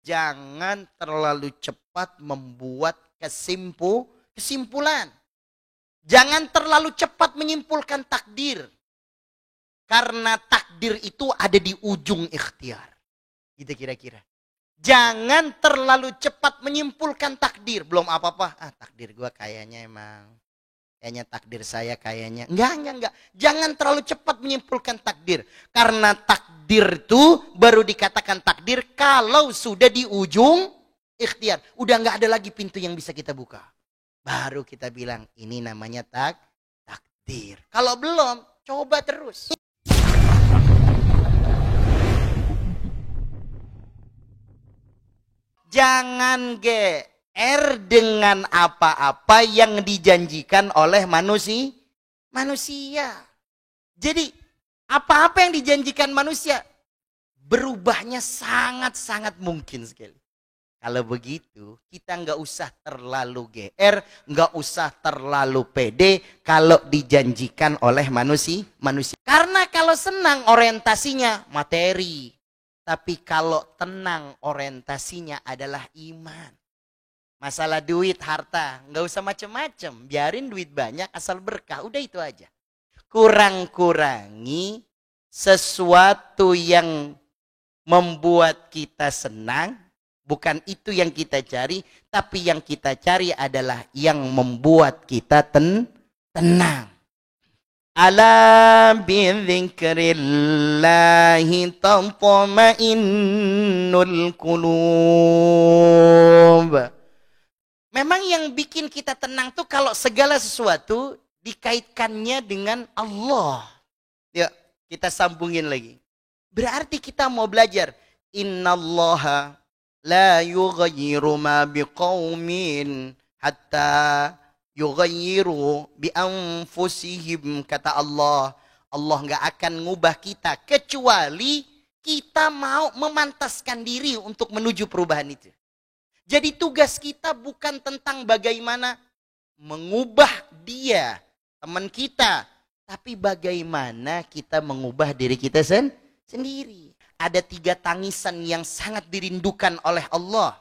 Jangan terlalu cepat membuat kesimpulan. Jangan terlalu cepat menyimpulkan takdir. Karena takdir itu ada di ujung ikhtiar. Gitu kira-kira. Jangan terlalu cepat menyimpulkan takdir. Belum apa-apa. Takdir gue kayaknya emang. Kayaknya takdir saya kayaknya. Enggak. Jangan terlalu cepat menyimpulkan takdir. Karena takdir itu baru dikatakan takdir kalau sudah di ujung ikhtiar. Udah enggak ada lagi pintu yang bisa kita buka. Baru kita bilang ini namanya takdir. Kalau belum, coba terus. Jangan GR dengan apa-apa yang dijanjikan oleh manusia. Jadi apa-apa yang dijanjikan manusia berubahnya sangat-sangat mungkin sekali. Kalau begitu kita nggak usah terlalu GR, nggak usah terlalu pede kalau dijanjikan oleh manusia. Karena kalau senang orientasinya materi. Tapi kalau tenang orientasinya adalah iman. Masalah duit, harta, nggak usah macem-macem. Biarin duit banyak asal berkah, udah itu aja. Kurang-kurangi sesuatu yang membuat kita senang. Bukan itu yang kita cari, tapi yang kita cari adalah yang membuat kita tenang. Ala bidzikrillahi tatma'innul qulub. Memang yang bikin kita tenang tuh kalau segala sesuatu dikaitkannya dengan Allah. Ya, kita sambungin lagi. Berarti kita mau belajar. Innallaha la yughayyiru ma biqaumin hatta yughayyiru bi anfusihim, kata Allah. Allah nggak akan ngubah kita kecuali kita mau memantaskan diri untuk menuju perubahan itu. Jadi tugas kita bukan tentang bagaimana mengubah dia, teman kita, tapi bagaimana kita mengubah diri kita sendiri. Ada 3 tangisan yang sangat dirindukan oleh Allah.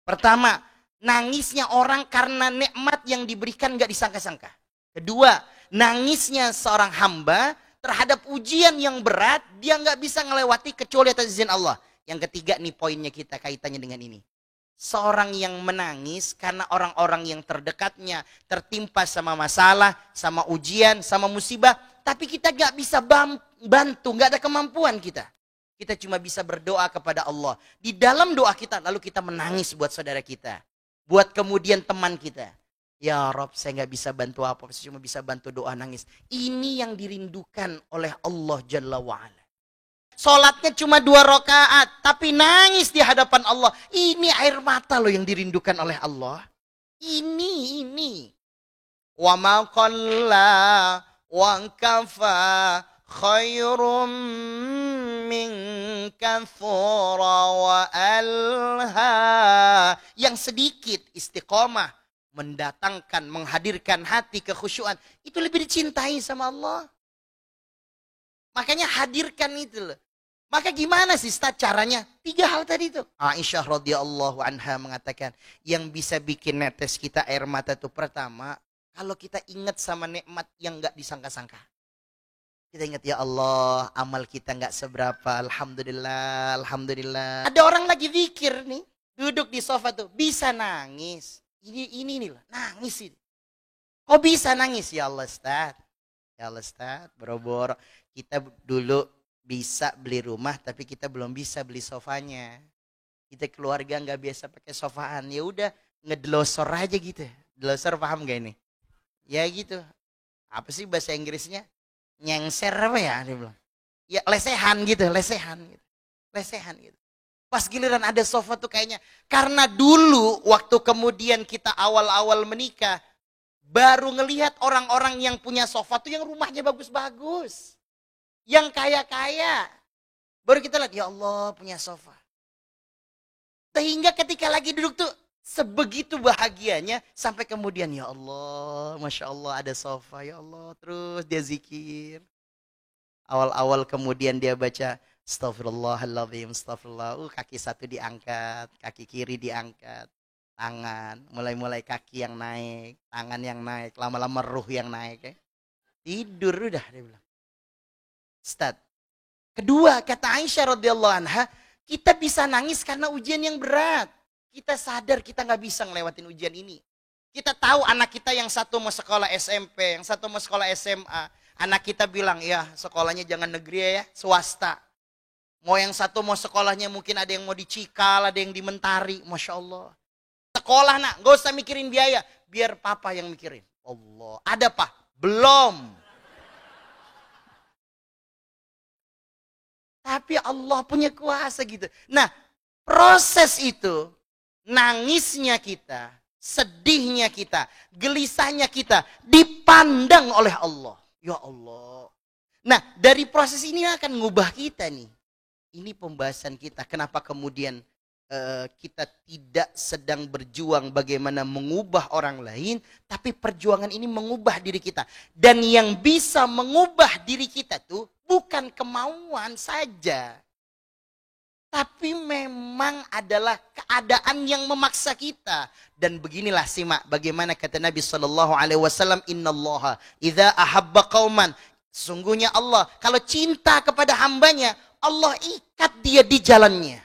Pertama, nangisnya orang karena nikmat yang diberikan gak disangka-sangka. Kedua, nangisnya seorang hamba terhadap ujian yang berat, dia gak bisa ngelewati kecuali atas izin Allah. Yang ketiga nih poinnya kita kaitannya dengan ini. Seorang yang menangis karena orang-orang yang terdekatnya tertimpa sama masalah, sama ujian, sama musibah. Tapi kita gak bisa bantu, gak ada kemampuan kita. Kita cuma bisa berdoa kepada Allah. Di dalam doa kita, lalu kita menangis buat saudara kita. Buat kemudian teman kita. Ya Rob, saya gak bisa bantu apa, saya cuma bisa bantu doa nangis. Ini yang dirindukan oleh Allah Jalla wa'ala. Sholatnya cuma 2 rakaat, tapi nangis di hadapan Allah. Ini air mata loh yang dirindukan oleh Allah. Ini. Wa ma qalla wa kafa khairum min kathura wa alha. Yang sedikit istiqomah, mendatangkan, menghadirkan hati kekhusyuan, itu lebih dicintai sama Allah. Makanya hadirkan itu loh. Maka gimana sih Ustaz caranya? 3 hal tadi itu. Aisyah radhiyallahu anha mengatakan, yang bisa bikin netes kita air mata itu pertama, kalau kita ingat sama nikmat yang gak disangka-sangka. Kita ingat, ya Allah, amal kita gak seberapa, alhamdulillah, alhamdulillah. Ada orang lagi zikir nih, duduk di sofa tuh, bisa nangis. Ini nih loh, nangis ini. Kok bisa nangis? Ya Allah Ustaz. Ya Allah Ustaz, boro-boro. Kita dulu bisa beli rumah tapi kita belum bisa beli sofanya. Kita keluarga nggak biasa pakai sofaan. Ya udah ngedelosor aja gitu. Delosor paham gak ini? Ya gitu. Apa sih bahasa Inggrisnya? Nyengser apa ya? Dia bilang. Ya lesehan gitu. Lesehan gitu. Pas giliran ada sofa tuh kayaknya. Karena dulu waktu kemudian kita awal-awal menikah. Baru ngelihat orang-orang yang punya sofa tuh yang rumahnya bagus-bagus. Yang kaya-kaya. Baru kita lihat, ya Allah punya sofa. Sehingga ketika lagi duduk tuh sebegitu bahagianya. Sampai kemudian, ya Allah, Masya Allah ada sofa. Ya Allah, terus dia zikir. Awal-awal kemudian dia baca Astagfirullahaladzim, astagfirullah. Kaki satu diangkat, kaki kiri diangkat. Tangan, mulai kaki yang naik, tangan yang naik, lama-lama ruh yang naik. Ya. Tidur udah, dia bilang. Ustaz. Kedua, kata Aisyah radhiyallahu anha, kita bisa nangis karena ujian yang berat. Kita sadar kita nggak bisa ngelewatin ujian ini. Kita tahu anak kita yang satu mau sekolah SMP, yang satu mau sekolah SMA. Anak kita bilang, ya sekolahnya jangan negeri ya, swasta. Mau yang satu mau sekolahnya mungkin ada yang mau di Cikal, ada yang di Mentari. Masya Allah. Sekolah nak, gak usah mikirin biaya. Biar papa yang mikirin. Allah, ada pak? Belum. Tapi Allah punya kuasa gitu. Nah, proses itu, nangisnya kita, sedihnya kita, gelisahnya kita, dipandang oleh Allah. Ya Allah. Nah, dari proses ini akan ngubah kita nih. Ini pembahasan kita. Kenapa kemudian kita tidak sedang berjuang bagaimana mengubah orang lain, tapi perjuangan ini mengubah diri kita. Dan yang bisa mengubah diri kita tuh bukan kemauan saja, tapi memang adalah keadaan yang memaksa kita. Dan beginilah simak bagaimana kata Nabi Shallallahu Alaihi Wasallam, Innallaha idza ahabba qauman, sesungguhnya Allah kalau cinta kepada hambanya, Allah ikat dia di jalannya.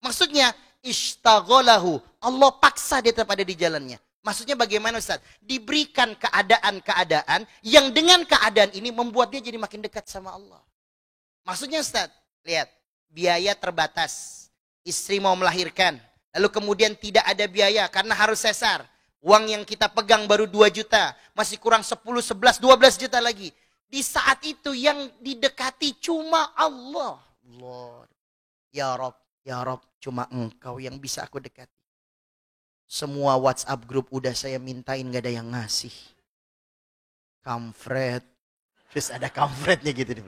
Maksudnya ishtaghalahu, Allah paksa dia terpada di jalannya. Maksudnya bagaimana Ustaz? Diberikan keadaan-keadaan yang dengan keadaan ini membuat dia jadi makin dekat sama Allah. Maksudnya Ustaz, lihat, biaya terbatas. Istri mau melahirkan, lalu kemudian tidak ada biaya karena harus sesar. Uang yang kita pegang baru 2 juta, masih kurang 10, 11, 12 juta lagi. Di saat itu yang didekati cuma Allah. Lord, ya Rob, cuma Engkau yang bisa aku dekati. Semua WhatsApp grup udah saya mintain, gak ada yang ngasih. Kampret. Terus ada kampretnya gitu.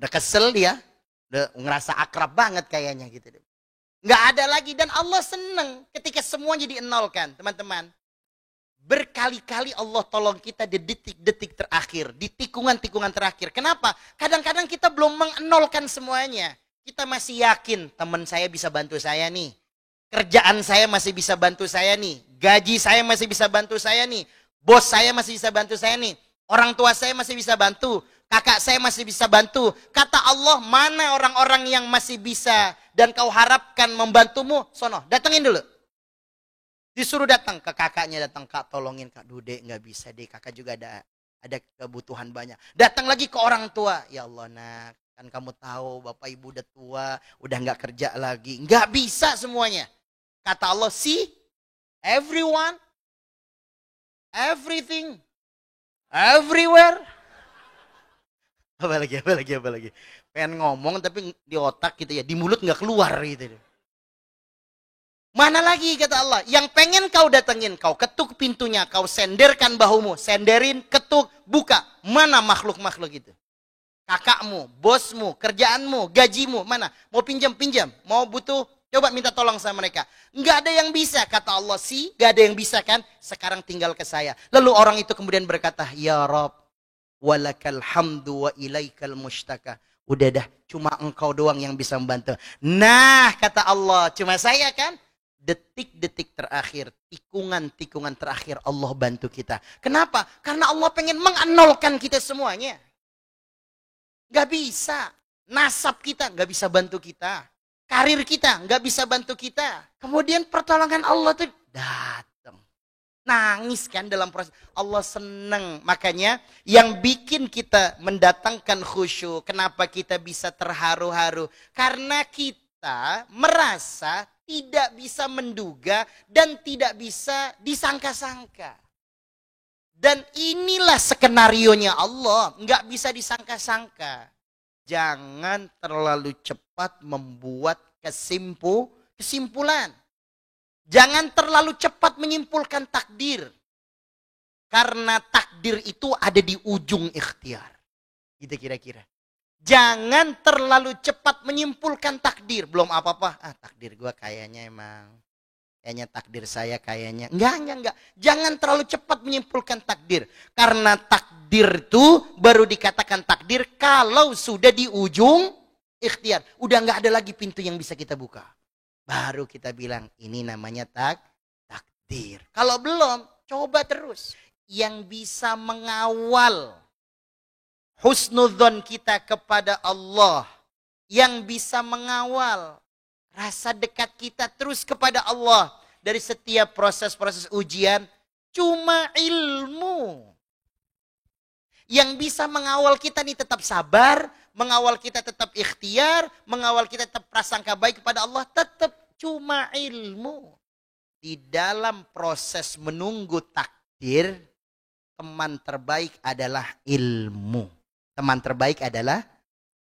Udah kesel dia. Udah ngerasa akrab banget kayaknya gitu. Gak ada lagi. Dan Allah seneng ketika semua jadi nol kan teman-teman. Berkali-kali Allah tolong kita di detik-detik terakhir. Di tikungan-tikungan terakhir. Kenapa? Kadang-kadang kita belum mengenolkan semuanya. Kita masih yakin teman saya bisa bantu saya nih. Kerjaan saya masih bisa bantu saya nih. Gaji saya masih bisa bantu saya nih. Bos saya masih bisa bantu saya nih. Orang tua saya masih bisa bantu. Kakak saya masih bisa bantu. Kata Allah, mana orang-orang yang masih bisa dan kau harapkan membantumu? Sono, datengin dulu. Disuruh datang ke kakaknya, datang, Kak tolongin Kak Dude, nggak bisa deh, kakak juga ada kebutuhan banyak. Datang lagi ke orang tua, ya Allah nak, kan kamu tahu bapak ibu udah tua, udah nggak kerja lagi, nggak bisa semuanya. Kata Allah, see, everyone, everything, everywhere. Apa lagi. Pengen ngomong tapi di otak gitu ya, di mulut nggak keluar gitu. Mana lagi kata Allah, yang pengen kau datengin, kau ketuk pintunya, kau senderkan bahumu, senderin, ketuk, buka. Mana makhluk-makhluk itu? Kakakmu, bosmu, kerjaanmu, gajimu, mana? Mau pinjam, mau butuh, coba minta tolong sama mereka. Nggak ada yang bisa, kata Allah sih, nggak ada yang bisa kan? Sekarang tinggal ke saya. Lalu orang itu kemudian berkata, ya Rob, walakal hamdu wa ilaikal mustaka. Udah dah, cuma engkau doang yang bisa membantu. Nah, kata Allah, cuma saya kan? Detik-detik terakhir, tikungan-tikungan terakhir Allah bantu kita. Kenapa? Karena Allah pengen mengenolkan kita semuanya. Gak bisa. Nasab kita gak bisa bantu kita. Karir kita gak bisa bantu kita. Kemudian pertolongan Allah tuh datang. Nangis kan dalam proses. Allah seneng. Makanya yang bikin kita mendatangkan khusyuk. Kenapa kita bisa terharu-haru? Karena kita merasa tidak bisa menduga dan tidak bisa disangka-sangka. Dan inilah skenarionya Allah, nggak bisa disangka-sangka. Jangan terlalu cepat membuat kesimpulan. Jangan terlalu cepat menyimpulkan takdir. Karena takdir itu ada di ujung ikhtiar. Gitu kira-kira. Jangan terlalu cepat menyimpulkan takdir. Belum apa-apa. Takdir gue kayaknya emang. Kayaknya takdir saya kayaknya. Enggak. Jangan terlalu cepat menyimpulkan takdir. Karena takdir itu baru dikatakan takdir kalau sudah di ujung ikhtiar. Udah nggak ada lagi pintu yang bisa kita buka. Baru kita bilang ini namanya takdir. Kalau belum, coba terus. Yang bisa mengawal husnudzon kita kepada Allah. Yang bisa mengawal rasa dekat kita terus kepada Allah. Dari setiap proses-proses ujian, cuma ilmu. Yang bisa mengawal kita nih tetap sabar, mengawal kita tetap ikhtiar, mengawal kita tetap prasangka baik kepada Allah, tetap cuma ilmu. Di dalam proses menunggu takdir, teman terbaik adalah ilmu. Teman terbaik adalah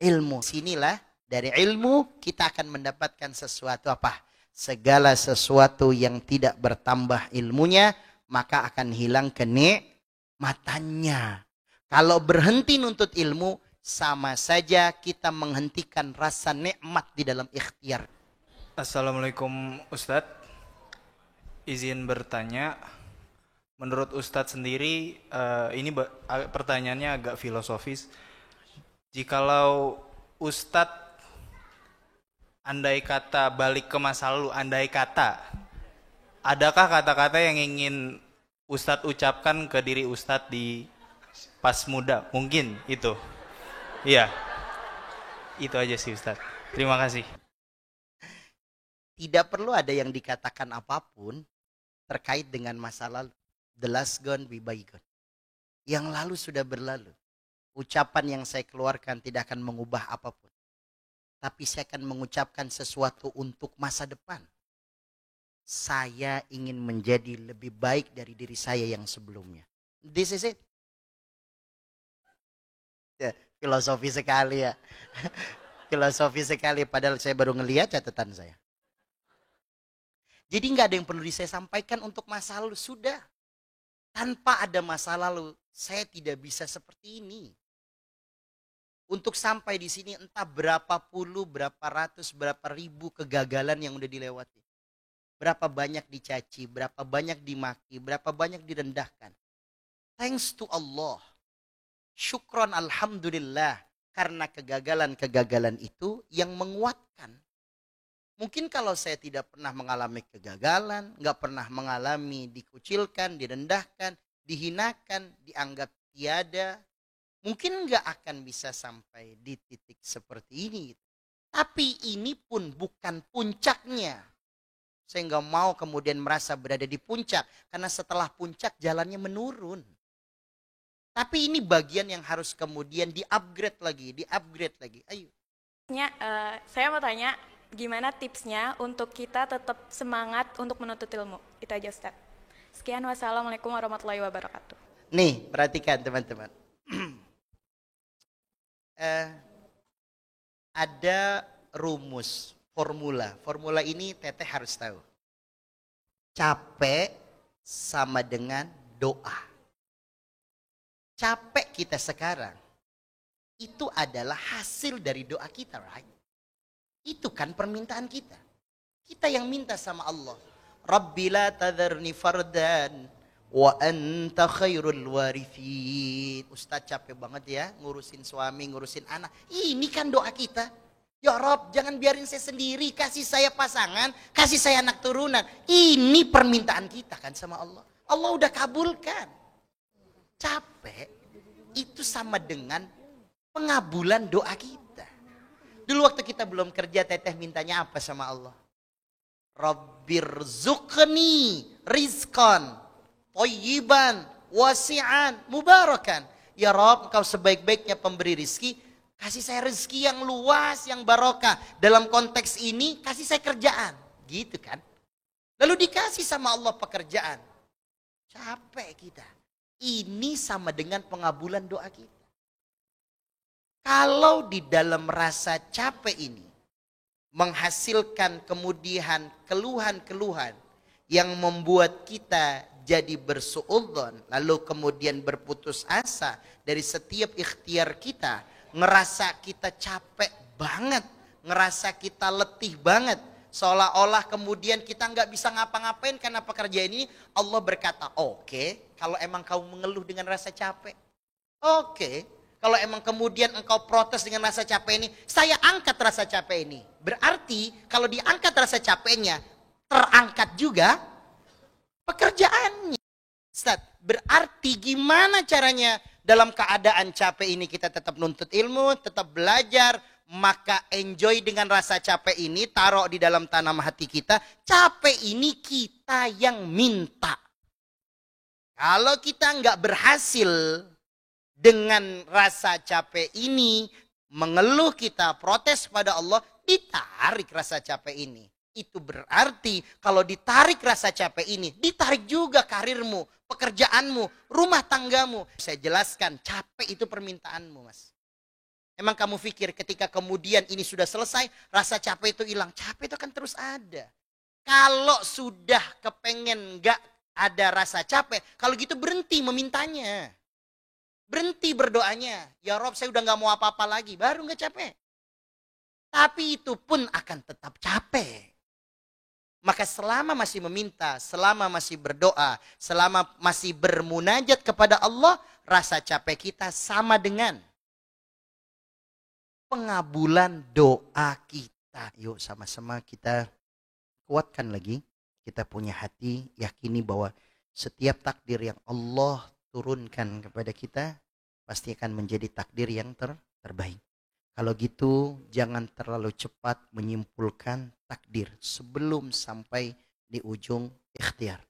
ilmu. Sinilah dari ilmu kita akan mendapatkan sesuatu apa? Segala sesuatu yang tidak bertambah ilmunya, maka akan hilang kenikmatannya. Kalau berhenti nuntut ilmu, sama saja kita menghentikan rasa nikmat di dalam ikhtiar. Assalamualaikum Ustadz. Izin bertanya, menurut Ustadz sendiri, ini pertanyaannya agak filosofis. Jikalau Ustadz andai kata balik ke masa lalu, andai kata, adakah kata-kata yang ingin Ustadz ucapkan ke diri Ustadz di pas muda? Mungkin itu. Iya. Itu aja sih Ustadz. Terima kasih. Tidak perlu ada yang dikatakan apapun terkait dengan masa lalu. The last gone be bygone. Yang lalu sudah berlalu. Ucapan yang saya keluarkan tidak akan mengubah apapun. Tapi saya akan mengucapkan sesuatu untuk masa depan. Saya ingin menjadi lebih baik dari diri saya yang sebelumnya. This is it. Ya, filosofi sekali ya. Filosofi sekali, padahal saya baru ngelihat catatan saya. Jadi nggak ada yang perlu saya sampaikan untuk masa lalu. Sudah. Tanpa ada masa lalu, saya tidak bisa seperti ini. Untuk sampai di sini entah berapa puluh, berapa ratus, berapa ribu kegagalan yang udah dilewati. Berapa banyak dicaci, berapa banyak dimaki, berapa banyak direndahkan. Thanks to Allah. Syukron alhamdulillah. Karena kegagalan-kegagalan itu yang menguatkan. Mungkin kalau saya tidak pernah mengalami kegagalan, nggak pernah mengalami dikucilkan, direndahkan, dihinakan, dianggap tiada, mungkin nggak akan bisa sampai di titik seperti ini. Tapi ini pun bukan puncaknya. Saya nggak mau kemudian merasa berada di puncak. Karena setelah puncak jalannya menurun. Tapi ini bagian yang harus kemudian di-upgrade lagi. Ayo. Saya mau tanya, gimana tipsnya untuk kita tetap semangat untuk menuntut ilmu? Itu aja Ustaz. Sekian, wassalamualaikum warahmatullahi wabarakatuh. Nih, perhatikan teman-teman. Ada rumus, formula. Formula ini Teteh harus tahu. Capek sama dengan doa. Capek kita sekarang, itu adalah hasil dari doa kita, right? Itu kan permintaan kita. Kita yang minta sama Allah. Rabbi la tadharni fardan wa anta khairul warithin. Ustaz capek banget ya ngurusin suami, ngurusin anak. Ini kan doa kita. Ya Rob, jangan biarin saya sendiri, kasih saya pasangan, kasih saya anak turunan. Ini permintaan kita kan sama Allah. Allah udah kabulkan. Capek itu sama dengan pengabulan doa kita. Dulu waktu kita belum kerja, Teteh mintanya apa sama Allah? Rabbirzuqni rizqan thayyiban wasi'an mubarakan. Ya Rabb, Engkau sebaik-baiknya pemberi rizki, kasih saya rezeki yang luas, yang barokah. Dalam konteks ini, kasih saya kerjaan. Gitu kan. Lalu dikasih sama Allah pekerjaan. Capek kita. Ini sama dengan pengabulan doa kita. Kalau di dalam rasa capek ini menghasilkan kemudian keluhan-keluhan yang membuat kita jadi bersuudzon, lalu kemudian berputus asa dari setiap ikhtiar kita, ngerasa kita capek banget, ngerasa kita letih banget, seolah-olah kemudian kita nggak bisa ngapa-ngapain karena pekerjaan ini. Allah berkata, oke, kalau emang kamu mengeluh dengan rasa capek, oke, Kalau emang kemudian engkau protes dengan rasa capek ini, saya angkat rasa capek ini. Berarti kalau diangkat rasa capeknya, terangkat juga pekerjaannya. Ustaz, berarti gimana caranya dalam keadaan capek ini kita tetap nuntut ilmu, tetap belajar, maka enjoy dengan rasa capek ini, taruh di dalam tanam hati kita. Capek ini kita yang minta. Kalau kita nggak berhasil dengan rasa capek ini, mengeluh kita, protes pada Allah, ditarik rasa capek ini. Itu berarti kalau ditarik rasa capek ini, ditarik juga karirmu, pekerjaanmu, rumah tanggamu. Saya jelaskan, capek itu permintaanmu, Mas. Emang kamu pikir ketika kemudian ini sudah selesai, rasa capek itu hilang? Capek itu kan terus ada. Kalau sudah kepengen gak ada rasa capek, kalau gitu berhenti memintanya. Berhenti berdoanya. Ya Rob, saya udah gak mau apa-apa lagi. Baru gak capek. Tapi itu pun akan tetap capek. Maka selama masih meminta, selama masih berdoa, selama masih bermunajat kepada Allah, rasa capek kita sama dengan pengabulan doa kita. Yuk sama-sama kita kuatkan lagi. Kita punya hati, yakini bahwa setiap takdir yang Allah turunkan kepada kita pasti akan menjadi takdir yang terbaik. Kalau gitu jangan terlalu cepat menyimpulkan takdir sebelum sampai di ujung ikhtiar.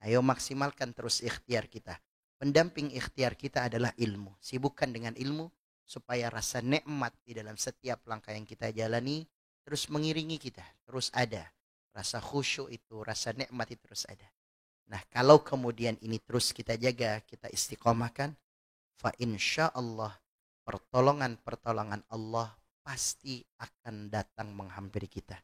Ayo maksimalkan terus ikhtiar kita. Pendamping ikhtiar kita adalah ilmu. Sibukkan dengan ilmu supaya rasa nikmat di dalam setiap langkah yang kita jalani terus mengiringi kita, terus ada. Rasa khusyuk itu, rasa nikmat itu terus ada. Nah, kalau kemudian ini terus kita jaga, kita istiqomahkan, fa insyaallah pertolongan-pertolongan Allah pasti akan datang menghampiri kita.